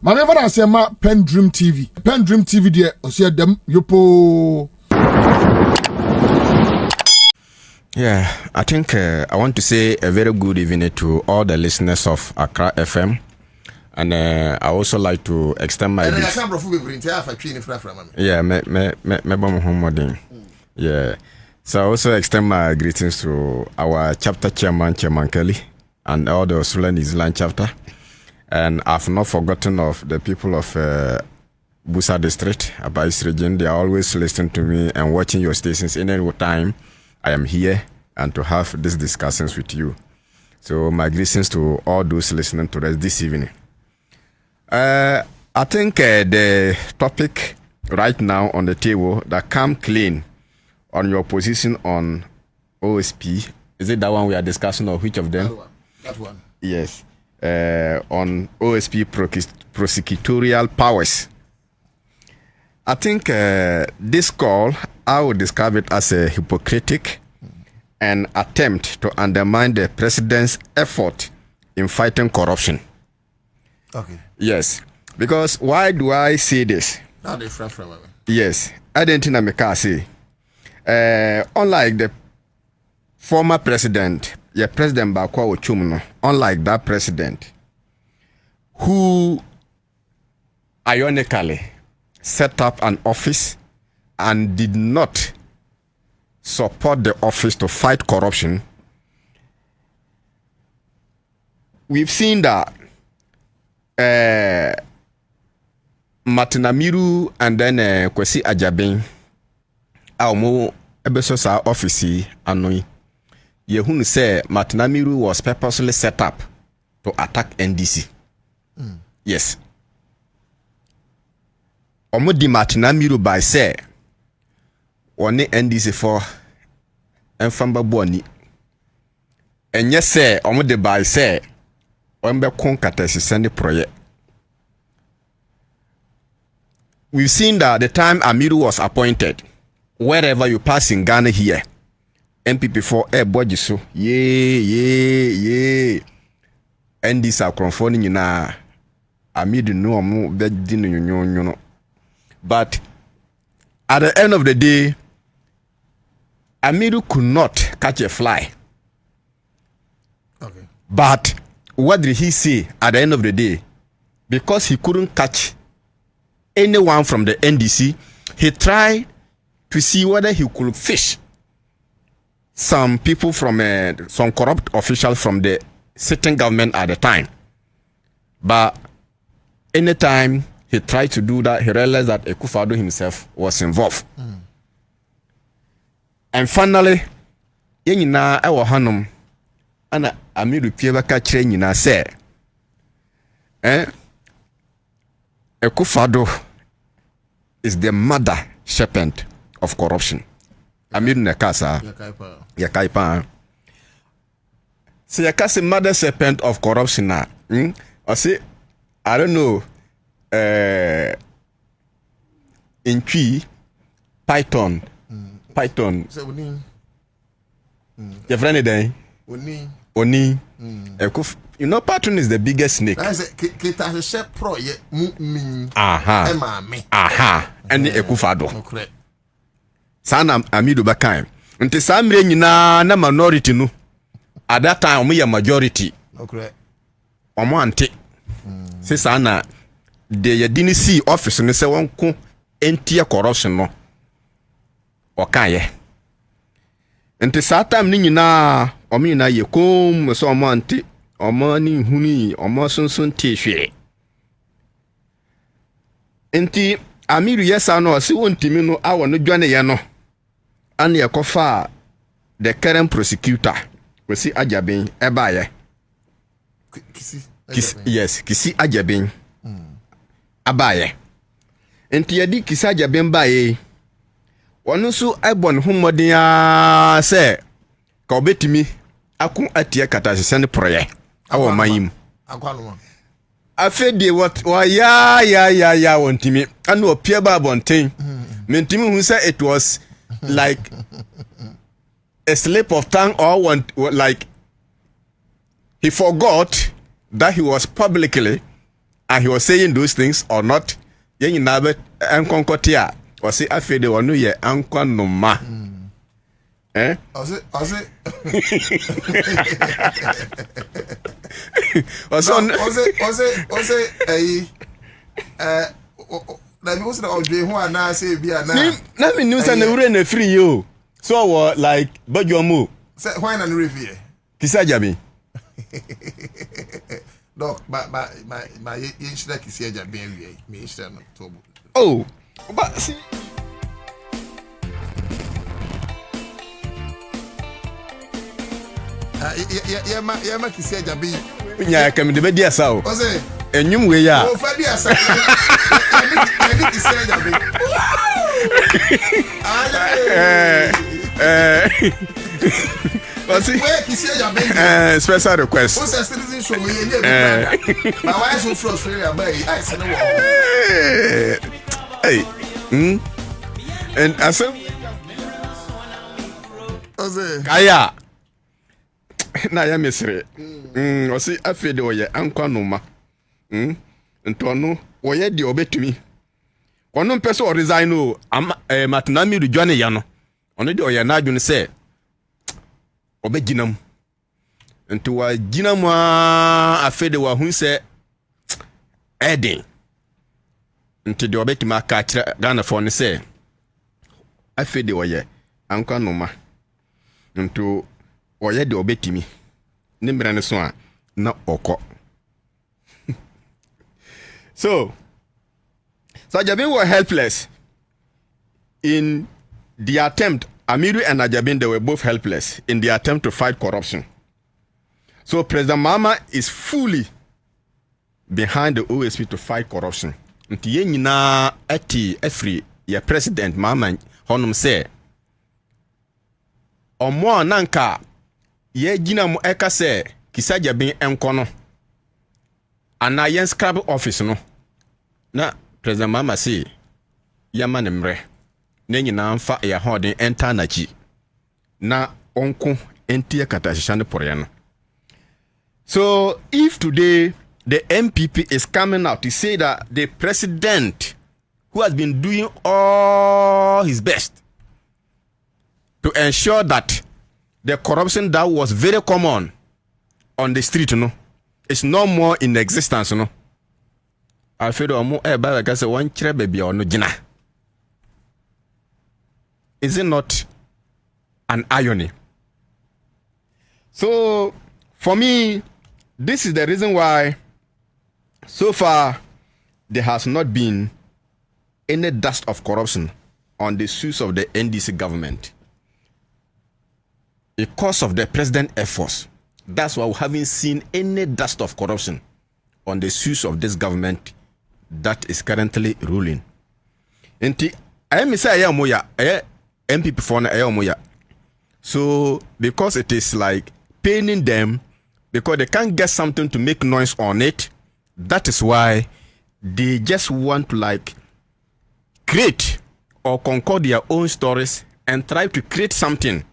My never I say ma PENDREAM TV. PENDREAM TV there. I see them yopo. Yeah, I think I want to say a very good evening to all the listeners of Accra FM. And I also like to extend my yeah. So I also extend my greetings to our chapter chairman Kelly and all the Australian New Zealand chapter. And I've not forgotten of the people of Busa district, Abais region. They are always listening to me and watching your stations any time I am here and to have these discussions with you. So my greetings to all those listening to us this evening. I think the topic right now on the table that come clean on your position on OSP, is it that one we are discussing or which of them? That one. Yes. On OSP prosecutorial powers. I think this call, I would describe it as a hypocritic an attempt to undermine the president's effort in fighting corruption. Okay. Yes. Because why do I say this? Now they from Yes. I didn't say. Unlike the former president, President Bakwa Ochumno, unlike that president, who ironically set up an office and did not support the office to fight corruption, we've seen that Martinamiru and then Kwesi Agyapong Aumo Ebesosa office anoi. Yehun say Martinamiru was purposely set up to attack NDC. Yes. Omo di Martinamiru by say one NDC for enfamba boni. And yes say omo de by say ombe konkatesi send project. We've seen that the time Amiru was appointed, wherever you pass in Ghana here, NPP for bojiso, yeah. And this are confronting na Amiru no mo bedin no. But at the end of the day, Amiru could not catch a fly. Okay. But what did he say at the end of the day? Because he couldn't catch anyone from the NDC, he tried to see whether he could fish some people from some corrupt officials from the sitting government at the time. But anytime he tried to do that, he realized that Akufo-Addo himself was involved. And finally, yenina ewo hanom ana Amiru Pieba ka kire nyina say Akufo-Addo is the mother serpent of corruption. Amiru Nekasa. Yakaipa. So Yakasi mother serpent of corruption now. I say, I don't know. In Twi, Python. Your friend day. Oni. You know, Patron is the biggest snake. And the Akufo-Addo. Sana Amidu Bakai. Until some na minority no. At that time, we are majority. Okay. Omante. Se sana the didn't see office and say one ko entia corruption no. Okaye. Until that time ni na omi na ye kom so omante. Omani huni omosunsun tihwe. Enti Amiru yesa no si wontimi no awo no dwane ye no. Ane yakofa the current prosecutor Kwesi Agyapong ebaye. Kisi Agyapong. Abaye. Enti yadi Kisi Agyapong baye. Wonu so ebon homodin a se ka obetimi akun atie katasese ne proye awo mayim. Akwanuma. Afedi what ya wontimi anu opie ba bonten. Mentimi hu say it was like a slip of tongue or like he forgot that he was publicly and he was saying those things or not. Yen you nabe enkonkotia or say afede wonu ye ankon no ma. Eh? I say na mi wosi na odwe ho ana say bia na me news na wure na free you. So what like Bajuamu. Say why na review? Kisa Jabi. Doc, my inshira Kisa Jabi me inshira no tobo. Oh, but see ma Kisa Jabi. Nya kam de be dia sa o. O say Enyum we ya. O fa dia sa. Ni Kisa Jabi. Special request. What's a citizen show? My wife is from Australia, but I said, hey, and I said, Kaya, na ya mesre. Osi afede oye ankwa noma. Ntonu oye di obetumi. Ono mpese o resign o matinami rujuane ya no. Ono di oye na adwune se obeginam. Nti wa ginam afede wa hu se eden. Nti de obetumi aka kire Ghana for ne se afede oye ankwa noma. Nti oye de obetumi. Ne mra ne so a na okọ. So Agyapong were helpless in the attempt. Amiru and Agyapong, they were both helpless in the attempt to fight corruption. So President Mahama is fully behind the OSP to fight corruption. Nti ye nyina ati every your President Mahama honum say omo nanka ye gina mu eka say Kisa Agyapong enkono ana yen scrap office no na President Mahama say yama ne mre na nyina mfa ya hoden enta na chi na onko entie katahihya ne pore no. So if today the NPP is coming out to say that the president who has been doing all his best to ensure that the corruption that was very common on the street is no more in existence I feel omo ba ga say one kire baby ono gina. Is it not an irony? So for me, this is the reason why so far there has not been any dust of corruption on the suits of the NDC government. Because of the president's efforts, that's why we haven't seen any dust of corruption on the suits of this government that is currently ruling. Enti I say moya MPP for na moya. So because it is like paining them because they can't get something to make noise on it, that is why they just want to like create or concord their own stories and try to create something.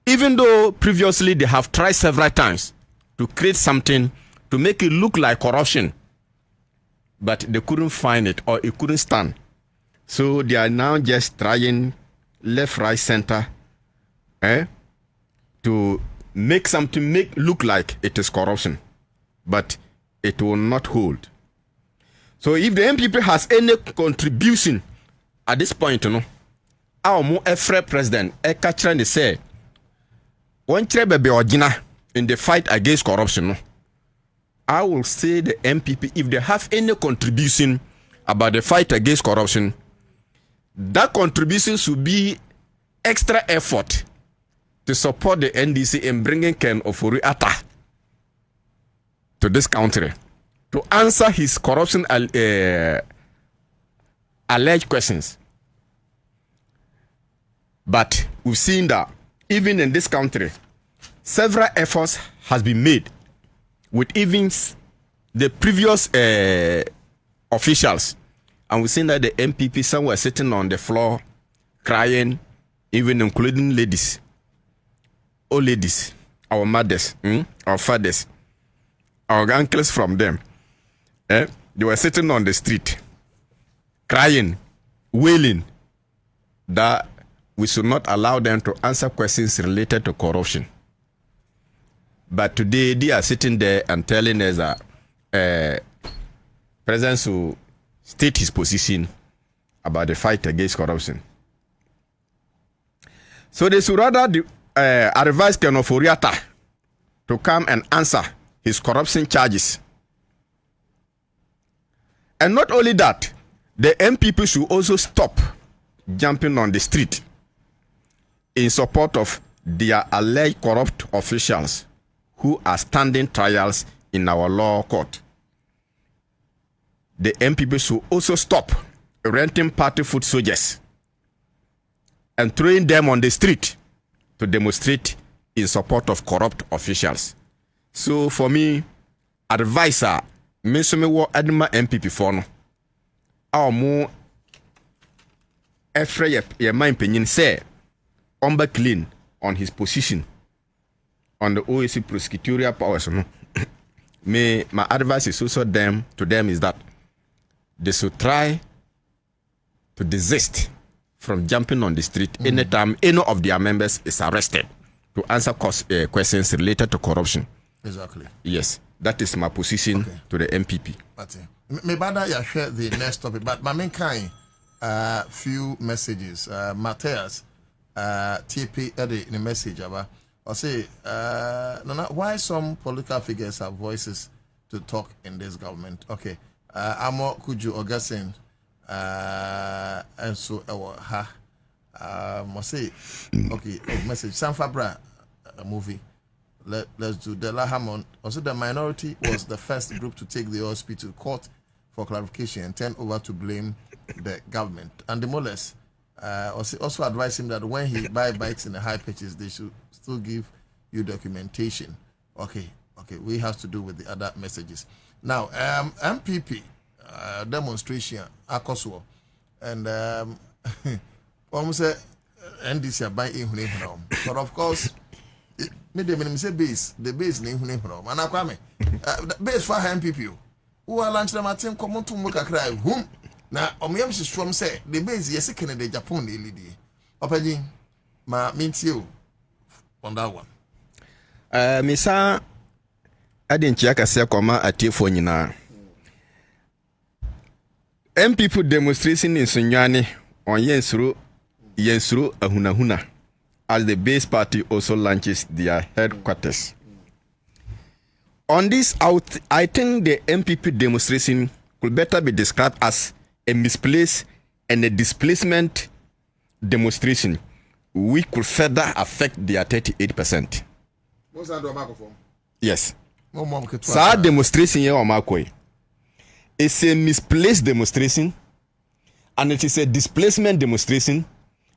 Even though previously they have tried several times to create something to make it look like corruption, but they couldn't find it or it couldn't stand. So they are now just trying left, right, center to make something look like it is corruption, but it will not hold. So if the NPP has any contribution at this point, our more efre president, Ekachran say, one trebe be origina in the fight against corruption. I will say the NPP, if they have any contribution about the fight against corruption, that contribution should be extra effort to support the NDC in bringing Ken Ofori Atta to this country to answer his corruption alleged questions. But we've seen that even in this country, several efforts has been made with even the previous officials. And we've seen that the NPP, some were sitting on the floor, crying, even including ladies. All ladies, our mothers, our fathers, our uncles from them. they were sitting on the street, crying, wailing that we should not allow them to answer questions related to corruption. But today they are sitting there and telling us that President should state his position about the fight against corruption. So they should rather advise Ken Ofori-Atta to come and answer his corruption charges. And not only that, the NPP should also stop jumping on the street in support of their alleged corrupt officials who are standing trials in our law court. The NPP should also stop renting party foot soldiers and throwing them on the street to demonstrate in support of corrupt officials. So for me, advisor, me so me wo adma NPP for no. Our mo efre ye mind penyin say omba clean on his position on the OAC prosecutorial powers. No? My advice is also to them is that they should try to desist from jumping on the street anytime any of their members is arrested to answer questions related to corruption. Exactly. Yes, that is my position to the NPP. Me bada ya share the next topic, but my main kind few messages. Matthias TP in the message about I say why some political figures have voices to talk in this government. Okay. Amo Kuju Augustine and so must say okay, message Sam Fabra movie. Let's do the Lahamon. Also, the minority was the first group to take the OSP to court for clarification and turn over to blame the government. And the molest also advised him that when he buy bikes in the high pitches, they should still give you documentation. Okay, we have to do with the other messages. Now, MPP demonstration akoswo and almost NDC are buying in but of course. Me de me say base the base na ehunu ehunu mana kwa me base for MPP who are launch them atem come to muka cry hum na omyam hwehwom say the base yes can the Agyapong na elidi opaji ma mentio on that one misa adinchi akase koma atiefo nyina MPP demonstration in Sunyani on yensuru ahunahuna as the base party also launches their headquarters. On this, I think the MPP demonstration could better be described as a misplaced and a displacement demonstration, which could further affect their 38%. Yes. So demonstration here on Makoi. It's a misplaced demonstration and it is a displacement demonstration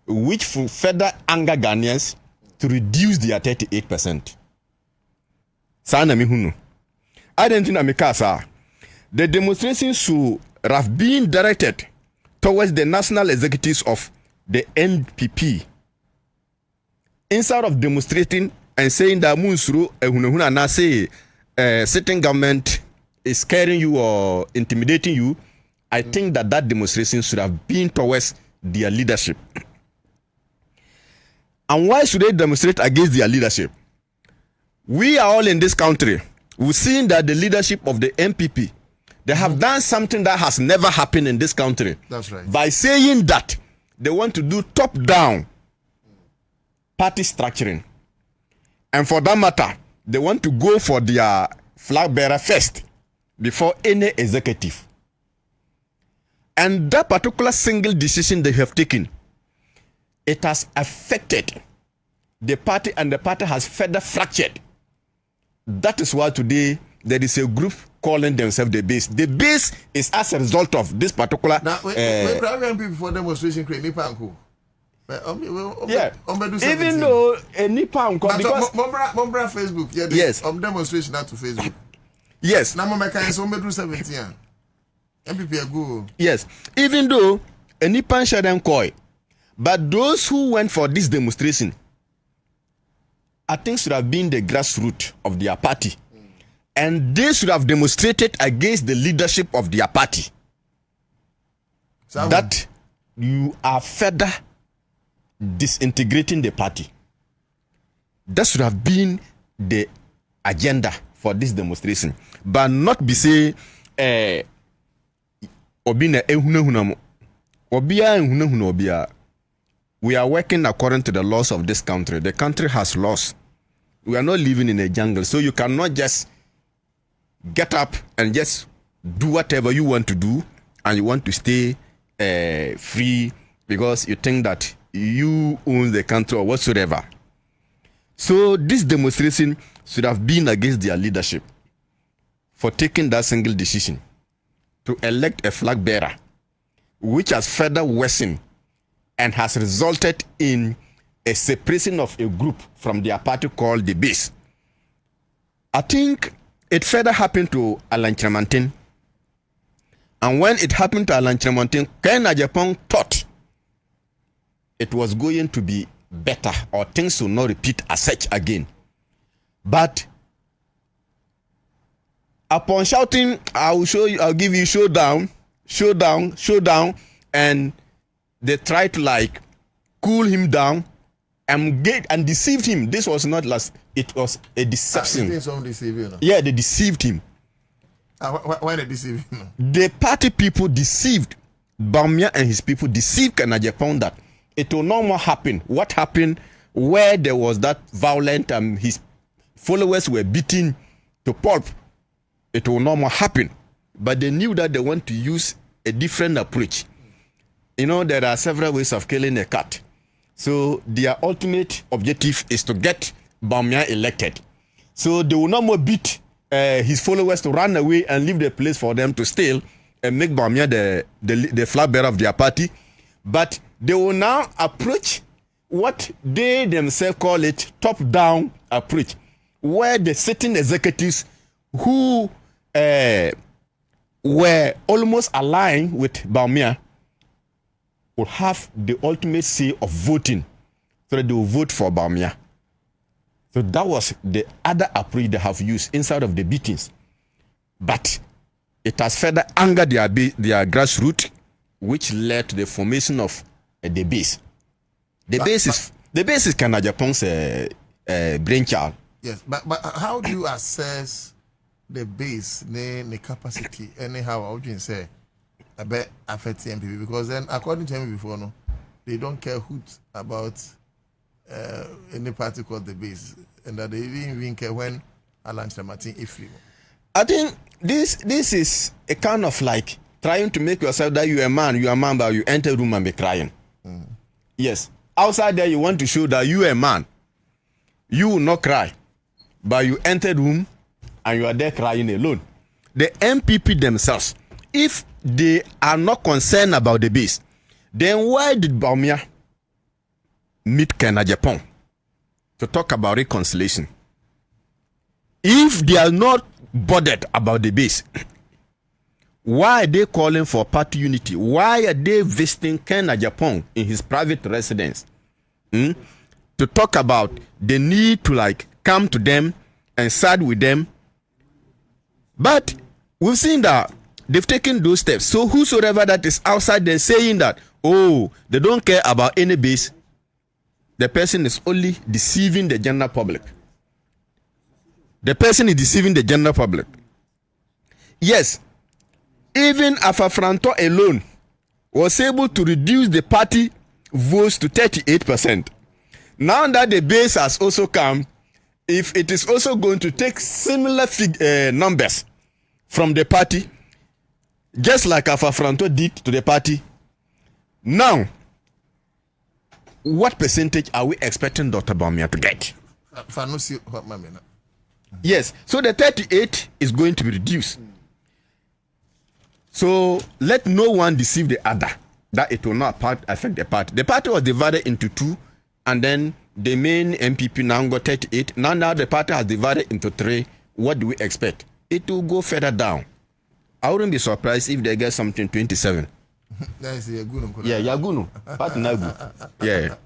which will further anger Ghanaians to reduce their 38%. Sana mihunu. I don't think Amikasa. The demonstration should have been directed towards the national executives of the NPP. Instead of demonstrating and saying that Munsuru ehunahuna na say certain government is scaring you or intimidating you, I think that demonstration should have been towards their leadership. And why should they demonstrate against their leadership? We are all in this country. We've seen that the leadership of the NPP, they have done something that has never happened in this country. That's right. By saying that they want to do top-down party structuring. And for that matter, they want to go for their flag bearer first before any executive. And that particular single decision they have taken, it has affected the party and the party has further fractured. That is why today there is a group calling themselves the base. The base is as a result of this particular. Now, before demonstration, yeah. Even though a Nipa because Mombra Facebook, yes, demonstration not to Facebook. Yes. Now Mombra 17. MPP go. Yes. Even though a Nipa share them coy. But those who went for this demonstration, I think should have been the grassroots of their party. And they should have demonstrated against the leadership of their party that you are further disintegrating the party. That should have been the agenda for this demonstration, but not be say obina ehunahunamo obia ehunahuna obia. We are working according to the laws of this country. The country has laws. We are not living in a jungle, so you cannot just get up and just do whatever you want to do, and you want to stay free because you think that you own the country or whatsoever. So this demonstration should have been against their leadership for taking that single decision to elect a flag bearer, which has further worsened and has resulted in a separation of a group from their party called the base. I think it further happened to Alan Chamantin. And when it happened to Alan Chamantin, Ken Agyapong thought it was going to be better or things will not repeat as such again. But upon shouting, I'll give you showdown, and they tried to like cool him down and deceived him. This was not last, it was a deception. Yeah, they deceived him. Why they deceive him? The party people deceived Bawumia and his people deceived Agyapong that it will no more happen. What happened where there was that violent and his followers were beaten to pulp, it will no more happen. But they knew that they want to use a different approach. You know, there are several ways of killing a cat. So their ultimate objective is to get Bawumia elected. So they will no more beat his followers to run away and leave the place for them to steal and make Bawumia the flag bearer of their party. But they will now approach what they themselves call it top-down approach, where the sitting executives who were almost aligned with Bawumia will have the ultimate say of voting, so that they will vote for Bawumia. So that was the other approach they have used inside of the beatings. But it has further angered their grassroots, which led to the formation of the base. The base is Ken Agyapong's brainchild. Yes, but how do you assess the base, the capacity, anyhow? I would say about affect NPP, because then according to me before, no, they don't care hoot about any party called the base, and that they even care when Alan Chamantin is free. I think this is a kind of like trying to make yourself that you are a man, but you enter room and be crying. Yes, outside there you want to show that you are a man. You will not cry, but you enter room and you are there crying alone. The NPP themselves, if they are not concerned about the base, then why did Bawumia meet Ken Agyapong to talk about reconciliation? If they are not bothered about the base, why are they calling for party unity? Why are they visiting Ken Agyapong in his private residence to talk about the need to like come to them and side with them? But we've seen that they've taken those steps. So whosoever that is outside there saying that, oh, they don't care about any base, the person is only deceiving the general public. The person is deceiving the general public. Yes, even Afafranto alone was able to reduce the party votes to 38%. Now that the base has also come, if it is also going to take similar numbers from the party, just like Afafranto did to the party, now, what percentage are we expecting Dr. Bawumia to get? Yes, so the 38 is going to be reduced. So let no one deceive the other that it will not affect the party. The party was divided into two, and then the main NPP now got 38. Now the party has divided into three. What do we expect? It will go further down. I wouldn't be surprised if they get something 27. That is Yagunu. Yeah, Yagunu. Party Nagu. Yeah,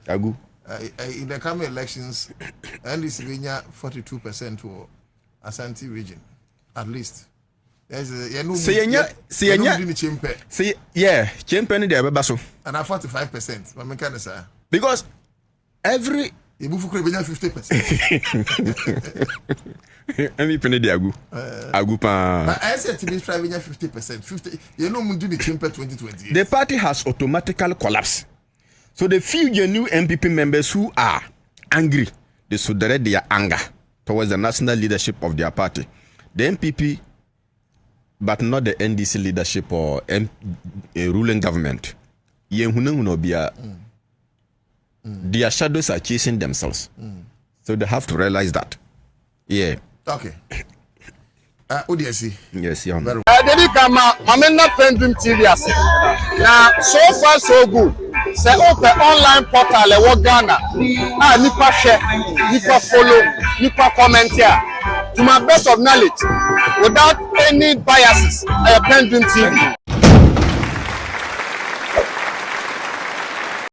Yagu. In the coming elections, and this 42% Asante region, at least. There's champion in there, Basso. And 45%. My mechanic, sir. Because every you move for 50%. Every penny de Agupa. But I said to be striving 50%. 50. You know, do the champion 2020. The party has automatically collapsed. So the few new NPP members who are angry, they should direct their anger towards the national leadership of their party. The NPP, but not the NDC leadership or a ruling government. Their shadows are chasing themselves. So they have to realize that. Yeah. Okay. ODSC. Yes, yeah. Dedi kama mamena PENDREAM TV ase. Na so far so good. Say open online portal e wo Ghana. Nipa share, nipa follow, nipa comment here. To my best of knowledge, without any biases, PENDREAM TV.